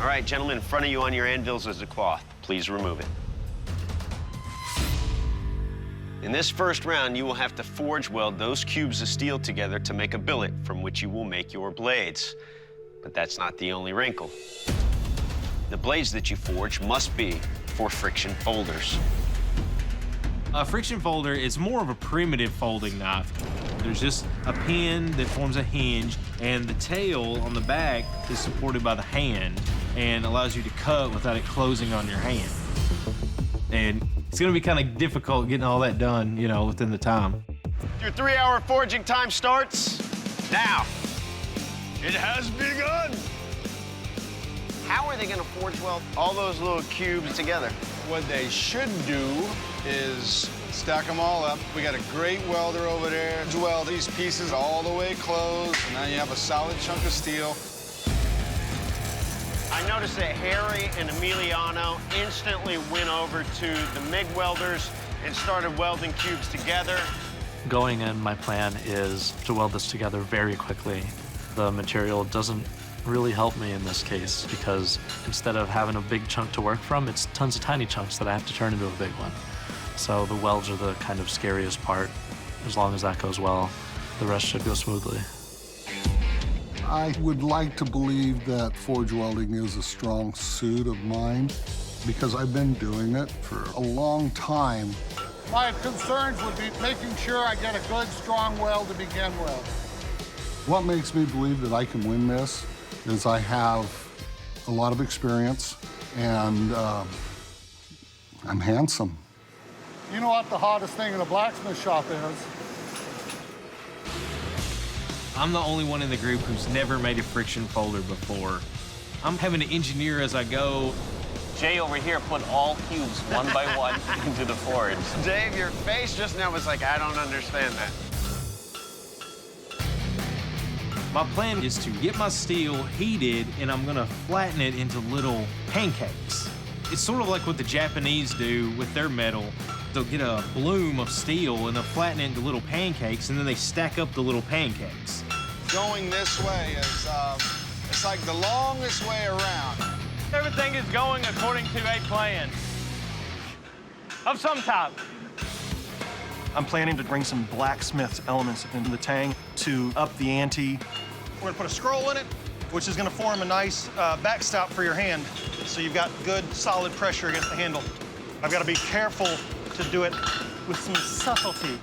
All right, gentlemen, in front of you on your anvils is a cloth. Please remove it. In this first round, you will have to forge weld those cubes of steel together to make a billet from which you will make your blades. But that's not the only wrinkle. The blades that you forge must be for friction folders. A friction folder is more of a primitive folding knife. There's just a pin that forms a hinge, and the tail on the back is supported by the hand and allows you to cut without it closing on your hand. And it's gonna be kind of difficult getting all that done, you know, within the time. Your 3-hour forging time starts now. It has begun. How are they gonna forge weld all those little cubes together? What they should do is stack them all up. We got a great welder over there. Weld these pieces all the way closed, and now you have a solid chunk of steel. I noticed that Harry and Emiliano instantly went over to the MIG welders and started welding cubes together. Going in, my plan is to weld this together very quickly. The material doesn't really help me in this case because instead of having a big chunk to work from, it's tons of tiny chunks that I have to turn into a big one. So the welds are the kind of scariest part. As long as that goes well, the rest should go smoothly. I would like to believe that forge welding is a strong suit of mine because I've been doing it for a long time. My concerns would be making sure I get a good, strong weld to begin with. What makes me believe that I can win this is I have a lot of experience and I'm handsome. You know what the hottest thing in a blacksmith shop is? I'm the only one in the group who's never made a friction folder before. I'm having to engineer as I go. Jay over here put all cubes one by one into the forge. Dave, your face just now was like, I don't understand that. My plan is to get my steel heated, and I'm gonna flatten it into little pancakes. It's sort of like what the Japanese do with their metal. They'll get a bloom of steel, and they'll flatten it into little pancakes, and then they stack up the little pancakes. Going this way is, it's like the longest way around. Everything is going according to a plan of some type. I'm planning to bring some blacksmith elements into the tang to up the ante. We're gonna put a scroll in it, which is gonna form a nice backstop for your hand, so you've got good, solid pressure against the handle. I've gotta be careful to do it with some subtlety.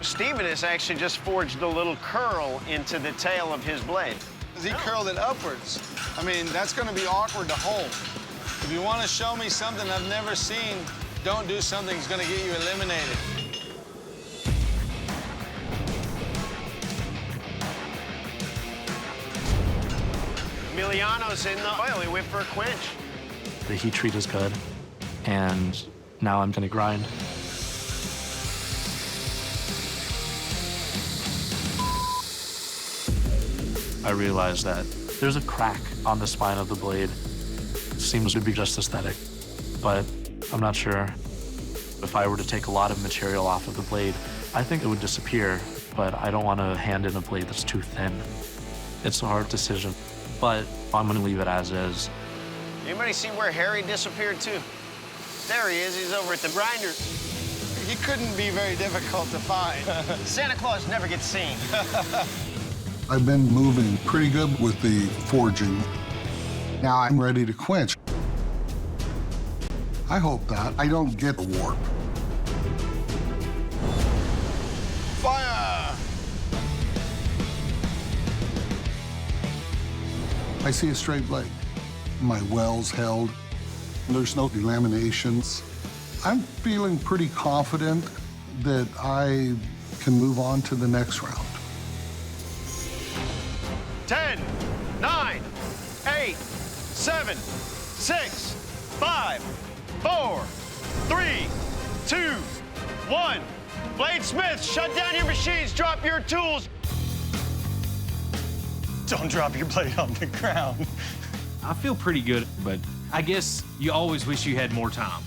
Steven has actually just forged a little curl into the tail of his blade. He curled it upwards. I mean, that's gonna be awkward to hold. If you wanna show me something I've never seen, don't do something that's gonna get you eliminated. Emiliano's in the oil. He went for a quench. The heat treat is good, and now I'm gonna grind. I realize that there's a crack on the spine of the blade. It seems to be just aesthetic, but I'm not sure. If I were to take a lot of material off of the blade, I think it would disappear, but I don't want to hand in a blade that's too thin. It's a hard decision, but I'm gonna leave it as is. Anybody see where Harry disappeared to? There he is. He's over at the grinder. He couldn't be very difficult to find. Santa Claus never gets seen. I've been moving pretty good with the forging. Now I'm ready to quench. I hope that I don't get a warp. Fire! I see a straight blade. My well's held. There's no delaminations. I'm feeling pretty confident that I can move on to the next round. 10, 9, 8, 7, 6, 5, 4, 3, 2, 1. Bladesmiths, shut down your machines, drop your tools. Don't drop your blade on the ground. I feel pretty good, but I guess you always wish you had more time.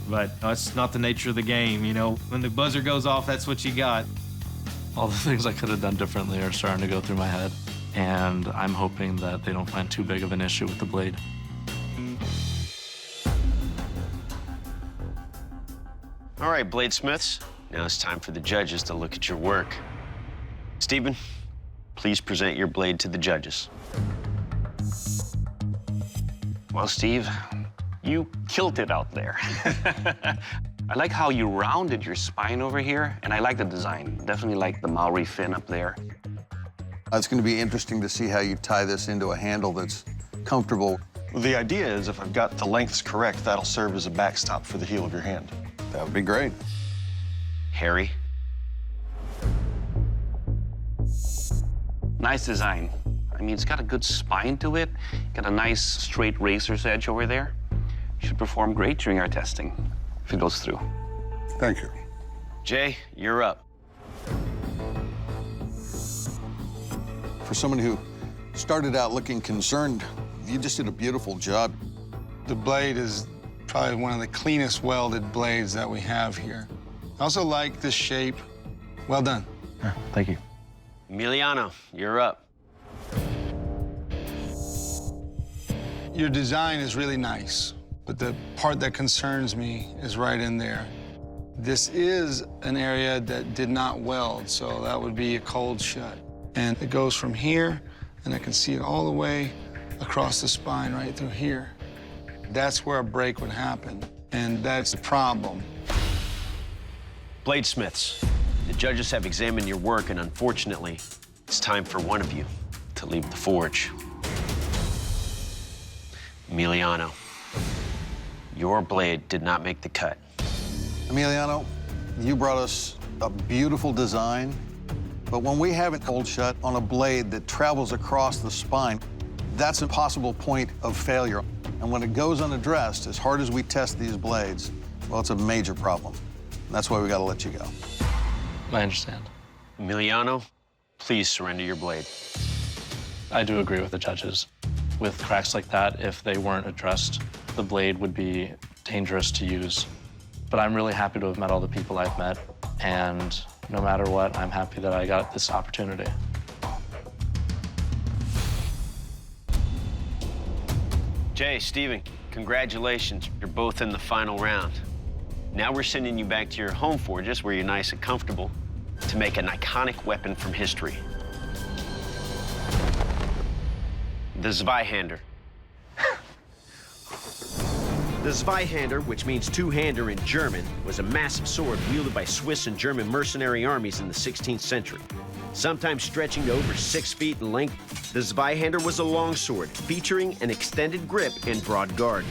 But that's not the nature of the game, you know? When the buzzer goes off, that's what you got. All the things I could have done differently are starting to go through my head, and I'm hoping that they don't find too big of an issue with the blade. All right, Bladesmiths, now it's time for the judges to look at your work. Stephen, please present your blade to the judges. Well, Steve, you killed it out there. I like how you rounded your spine over here, and I like the design. Definitely like the Maori fin up there. It's going to be interesting to see how you tie this into a handle that's comfortable. The idea is if I've got the lengths correct, that'll serve as a backstop for the heel of your hand. That would be great. Harry? Nice design. I mean, it's got a good spine to it. Got a nice straight razor's edge over there. Should perform great during our testing if it goes through. Thank you. Jay, you're up. For someone who started out looking concerned, you just did a beautiful job. The blade is probably one of the cleanest welded blades that we have here. I also like this shape. Well done. Thank you. Emiliano, you're up. Your design is really nice, but the part that concerns me is right in there. This is an area that did not weld, so that would be a cold shut. And it goes from here, and I can see it all the way across the spine right through here. That's where a break would happen, and that's the problem. Bladesmiths, the judges have examined your work, and unfortunately, it's time for one of you to leave the forge. Emiliano, your blade did not make the cut. Emiliano, you brought us a beautiful design, but when we have it cold shut on a blade that travels across the spine, that's a possible point of failure. And when it goes unaddressed, as hard as we test these blades, well, it's a major problem. That's why we got to let you go. I understand. Emiliano, please surrender your blade. I do agree with the judges. With cracks like that, if they weren't addressed, the blade would be dangerous to use. But I'm really happy to have met all the people I've met, and no matter what, I'm happy that I got this opportunity. Jay, Stephen, congratulations. You're both in the final round. Now we're sending you back to your home forges where you're nice and comfortable to make an iconic weapon from history. The Zweihander. The Zweihander, which means two-hander in German, was a massive sword wielded by Swiss and German mercenary armies in the 16th century. Sometimes stretching to over 6 feet in length, the Zweihander was a longsword featuring an extended grip and broad guard.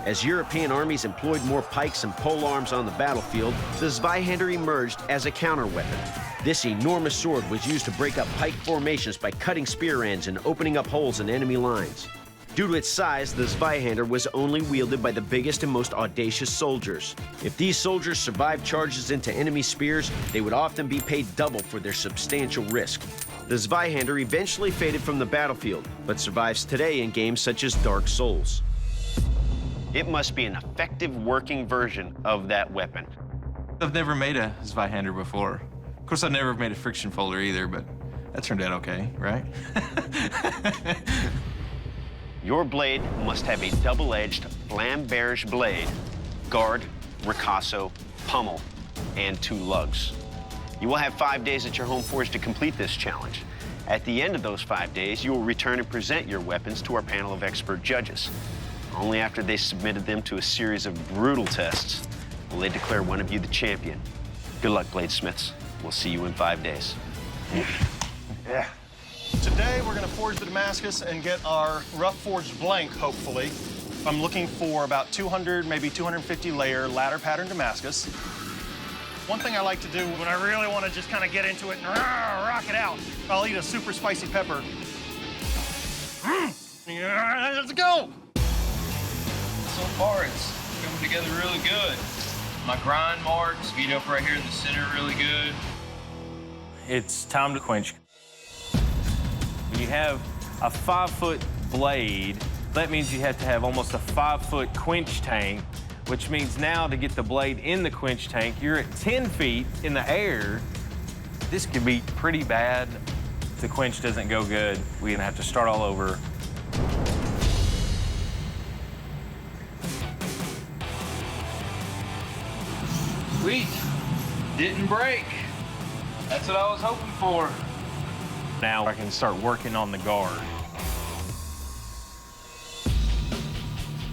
As European armies employed more pikes and polearms on the battlefield, the Zweihander emerged as a counterweapon. This enormous sword was used to break up pike formations by cutting spear ends and opening up holes in enemy lines. Due to its size, the Zweihander was only wielded by the biggest and most audacious soldiers. If these soldiers survived charges into enemy spears, they would often be paid double for their substantial risk. The Zweihander eventually faded from the battlefield, but survives today in games such as Dark Souls. It must be an effective working version of that weapon. I've never made a Zweihander before. Of course, I've never made a friction folder either, but that turned out okay, right? Your blade must have a double-edged flamberge blade, guard, ricasso, pommel, and 2 lugs. You will have 5 days at your home forge to complete this challenge. At the end of those 5 days, you will return and present your weapons to our panel of expert judges. Only after they submitted them to a series of brutal tests will they declare one of you the champion. Good luck, Bladesmiths. We'll see you in 5 days. Yeah. Today, we're going to forge the Damascus and get our rough forged blank, hopefully. I'm looking for about 200, maybe 250 layer ladder pattern Damascus. One thing I like to do when I really want to just kind of get into it and rock it out, I'll eat a super spicy pepper. Yeah, let's go! So far, it's coming together really good. My grind marks beat up right here in the center really good. It's time to quench. When you have a 5-foot blade, that means you have to have almost a 5-foot quench tank, which means now to get the blade in the quench tank, you're at 10 feet in the air. This could be pretty bad. If the quench doesn't go good, we're gonna have to start all over. Sweet. Didn't break. That's what I was hoping for. Now I can start working on the guard.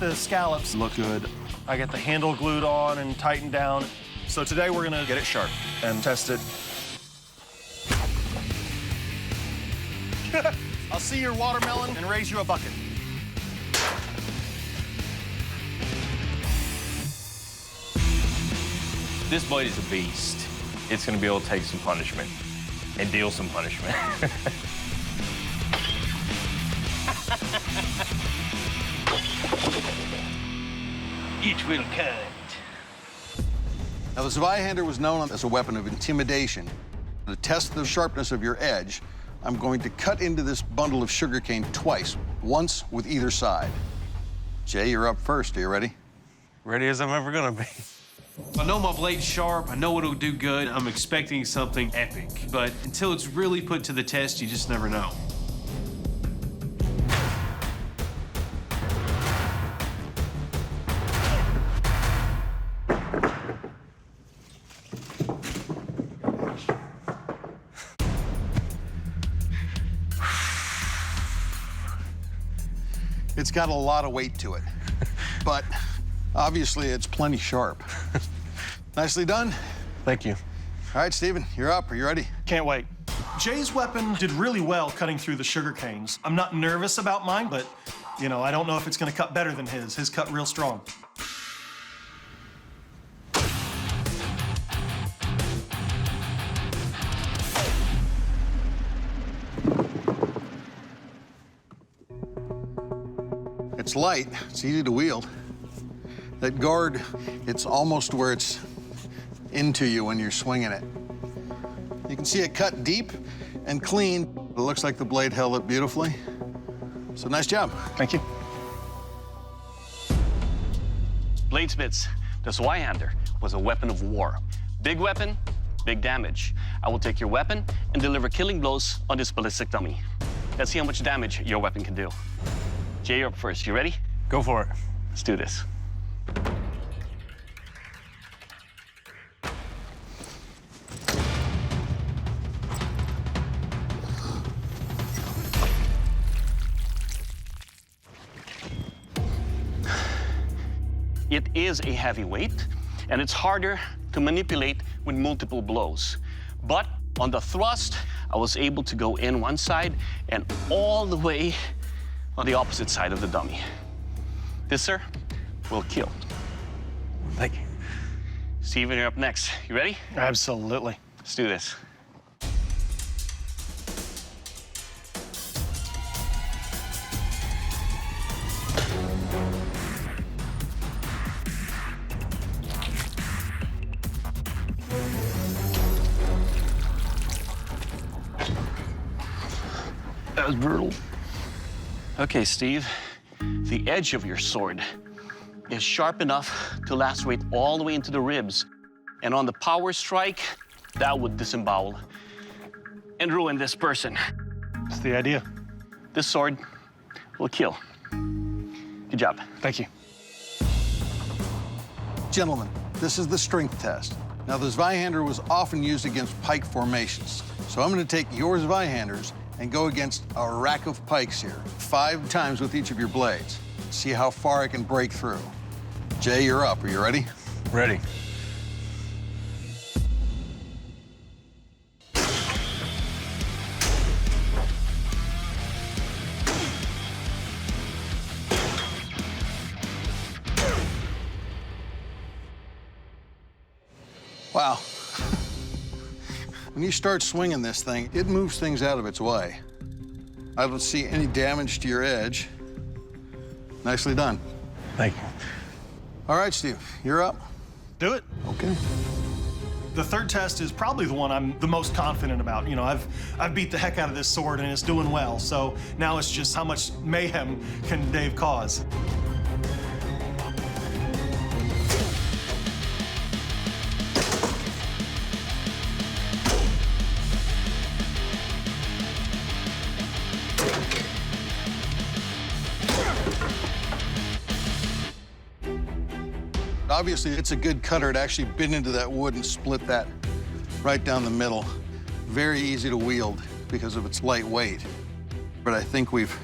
The scallops look good. I got the handle glued on and tightened down. So today we're gonna get it sharp and test it. I'll see your watermelon and raise you a bucket. This blade is a beast. It's gonna be able to take some punishment and deal some punishment. It will cut. Now, the Zweihander was known as a weapon of intimidation. To test the sharpness of your edge, I'm going to cut into this bundle of sugarcane twice, once with either side. Jay, you're up first. Are you ready? Ready as I'm ever gonna be. I know my blade's sharp, I know it'll do good, I'm expecting something epic. But until it's really put to the test, you just never know. It's got a lot of weight to it, but obviously it's plenty sharp. Nicely done. Thank you. All right, Steven, you're up. Are you ready? Can't wait. Jay's weapon did really well cutting through the sugar canes. I'm not nervous about mine, but, you know, I don't know if it's gonna cut better than his. His cut real strong. It's light, it's easy to wield. That guard, it's almost where it's into you when you're swinging it. You can see it cut deep and clean. It looks like the blade held it beautifully. So nice job. Thank you. Bladesmiths, the Zweihander was a weapon of war. Big weapon, big damage. I will take your weapon and deliver killing blows on this ballistic dummy. Let's see how much damage your weapon can do. Jay, you're up first. You ready? Go for it. Let's do this. It is a heavy weight, and it's harder to manipulate with multiple blows. But on the thrust, I was able to go in one side and all the way on the opposite side of the dummy. This, sir, will kill. Thank you. Steven, you're up next. You ready? Absolutely. Let's do this. That was brutal. Okay, Steve, the edge of your sword is sharp enough to lacerate all the way into the ribs. And on the power strike, that would disembowel and ruin this person. That's the idea. This sword will kill. Good job. Thank you. Gentlemen, this is the strength test. Now, the Zweihander was often used against pike formations. So I'm going to take your Zweihanders and go against a rack of pikes here, 5 times with each of your blades. See how far I can break through. Jay, you're up. Are you ready? Ready. Wow. When you start swinging this thing, it moves things out of its way. I don't see any damage to your edge. Nicely done. Thank you. All right, Steve, you're up. Do it. Okay. The third test is probably the one I'm the most confident about. You know, I've beat the heck out of this sword and it's doing well. So now it's just how much mayhem can Dave cause. Obviously, it's a good cutter. It actually bit into that wood and split that right down the middle. Very easy to wield because of its light weight. But I think we've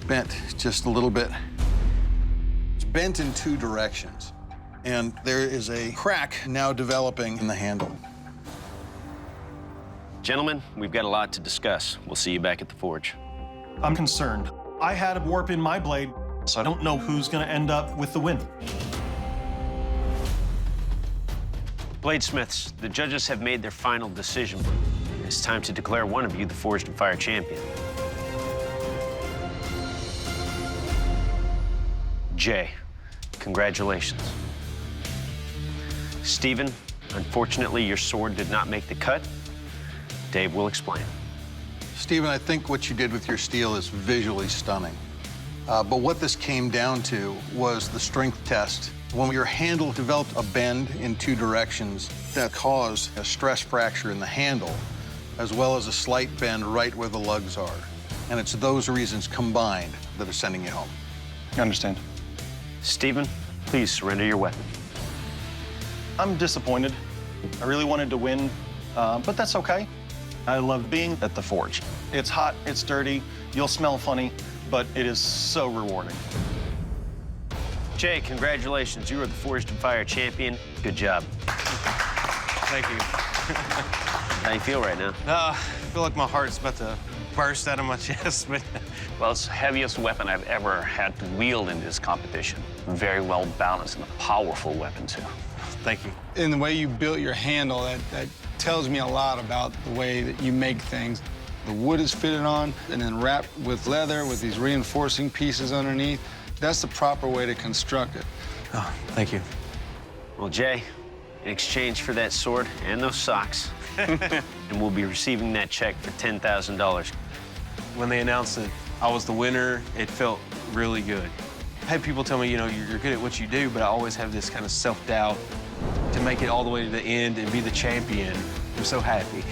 bent just a little bit. It's bent in 2 directions. And there is a crack now developing in the handle. Gentlemen, we've got a lot to discuss. We'll see you back at the forge. I'm concerned. I had a warp in my blade, so I don't know who's going to end up with the win. Bladesmiths, the judges have made their final decision. It's time to declare one of you the Forged and Fire champion. Jay, congratulations. Stephen, unfortunately, your sword did not make the cut. Dave will explain. Stephen, I think what you did with your steel is visually stunning. But what this came down to was the strength test. When your handle developed a bend in 2 directions, that caused a stress fracture in the handle, as well as a slight bend right where the lugs are. And it's those reasons combined that are sending you home. I understand. Stephen, please surrender your weapon. I'm disappointed. I really wanted to win, but that's okay. I love being at the forge. It's hot, it's dirty, you'll smell funny, but it is so rewarding. Jay, congratulations. You are the Forged and Fire champion. Good job. Thank you. How you feel right now? I feel like my heart's about to burst out of my chest, but... Well, it's the heaviest weapon I've ever had to wield in this competition. Very well balanced and a powerful weapon, too. Thank you. In the way you built your handle, that tells me a lot about the way that you make things. The wood is fitted on and then wrapped with leather with these reinforcing pieces underneath. That's the proper way to construct it. Oh, thank you. Well, Jay, in exchange for that sword and those socks, and we'll be receiving that check for $10,000. When they announced that I was the winner, it felt really good. I had people tell me, you know, you're good at what you do, but I always have this kind of self-doubt to make it all the way to the end and be the champion. I'm so happy.